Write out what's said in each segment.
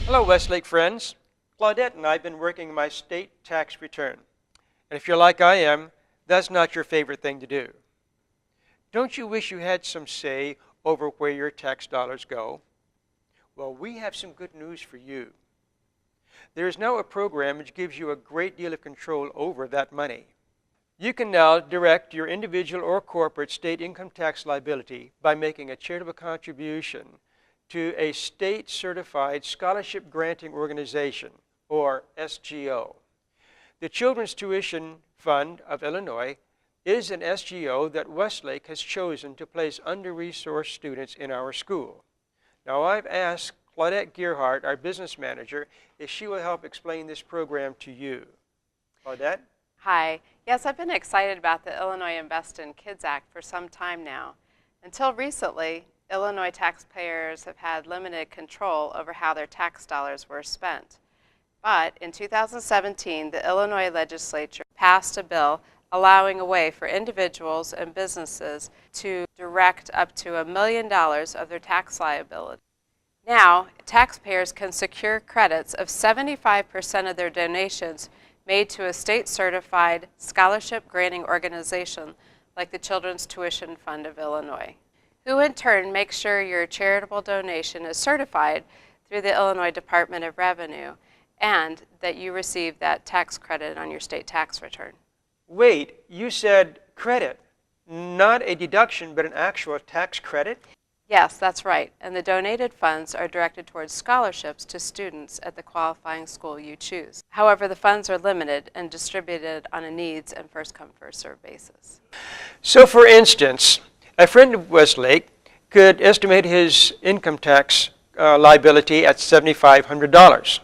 Hello, Westlake friends. Claudette and I have been working on my state tax return. And if you're like I am, that's not your favorite thing to do. Don't you wish you had some say over where your tax dollars go? Well, we have some good news for you. There is now a program which gives you a great deal of control over that money. You can now direct your individual or corporate state income tax liability by making a charitable contribution to a state-certified scholarship granting organization, or SGO. The Children's Tuition Fund of Illinois is an SGO that Westlake has chosen to place under-resourced students in our school. Now, I've asked Claudette Gearhart, our business manager, if she will help explain this program to you. Claudette? Hi. Yes, I've been excited about the Illinois Invest in Kids Act for some time now. Until recently, Illinois taxpayers have had limited control over how their tax dollars were spent. But in 2017, the Illinois legislature passed a bill allowing a way for individuals and businesses to direct up to $1 million of their tax liability. Now, taxpayers can secure credits of 75% of their donations made to a state-certified scholarship granting organization like the Children's Tuition Fund of Illinois, who in turn makes sure your charitable donation is certified through the Illinois Department of Revenue and that you receive that tax credit on your state tax return. Wait, you said credit, not a deduction, but an actual tax credit? Yes, that's right, and the donated funds are directed towards scholarships to students at the qualifying school you choose. However, the funds are limited and distributed on a needs and first-come, first-served basis. So, for instance, a friend of Westlake could estimate his income tax liability at $7,500.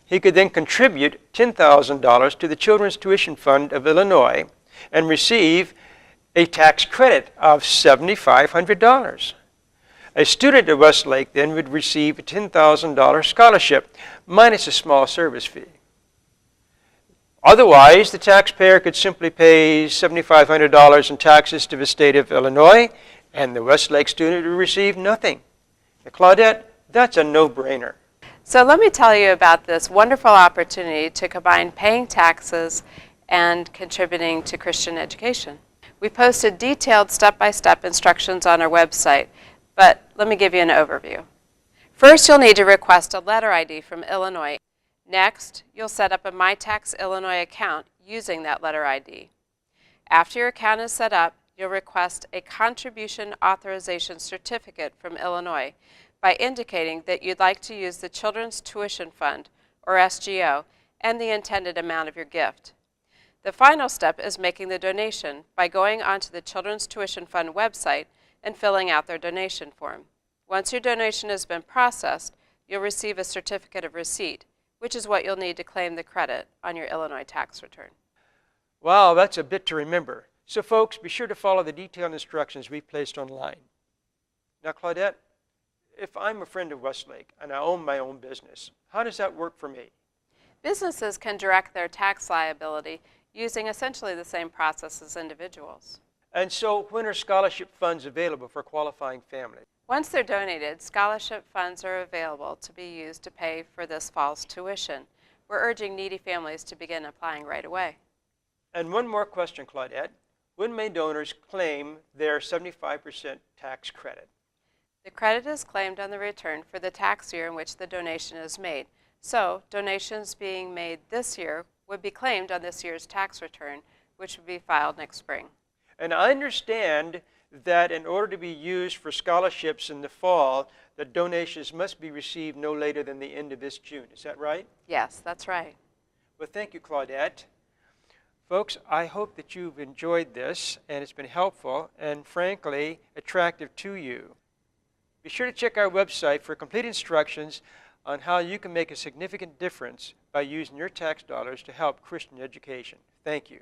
He could then contribute $10,000 to the Children's Tuition Fund of Illinois and receive a tax credit of $7,500. A student at Westlake then would receive a $10,000 scholarship minus a small service fee. Otherwise, the taxpayer could simply pay $7,500 in taxes to the state of Illinois, and the Westlake student would receive nothing. Now, Claudette, that's a no-brainer. So let me tell you about this wonderful opportunity to combine paying taxes and contributing to Christian education. We posted detailed step-by-step instructions on our website, but let me give you an overview. First, you'll need to request a letter ID from Illinois. Next, you'll set up a MyTax Illinois account using that letter ID. After your account is set up, you'll request a contribution authorization certificate from Illinois by indicating that you'd like to use the Children's Tuition Fund, or SGO, and the intended amount of your gift. The final step is making the donation by going onto the Children's Tuition Fund website and filling out their donation form. Once your donation has been processed, you'll receive a certificate of receipt, which is what you'll need to claim the credit on your Illinois tax return. Wow, that's a bit to remember. So folks, be sure to follow the detailed instructions we've placed online. Now, Claudette, if I'm a friend of Westlake and I own my own business, how does that work for me? Businesses can direct their tax liability using essentially the same process as individuals. And so when are scholarship funds available for qualifying families? Once they're donated, scholarship funds are available to be used to pay for this fall's tuition. We're urging needy families to begin applying right away. And one more question, Claudette. When may donors claim their 75% tax credit? The credit is claimed on the return for the tax year in which the donation is made. So, donations being made this year would be claimed on this year's tax return, which would be filed next spring. And I understand that in order to be used for scholarships in the fall, the donations must be received no later than the end of this June. Is that right? Yes, that's right. Well, thank you, Claudette. Folks, I hope that you've enjoyed this and it's been helpful and, frankly, attractive to you. Be sure to check our website for complete instructions on how you can make a significant difference by using your tax dollars to help Christian education. Thank you.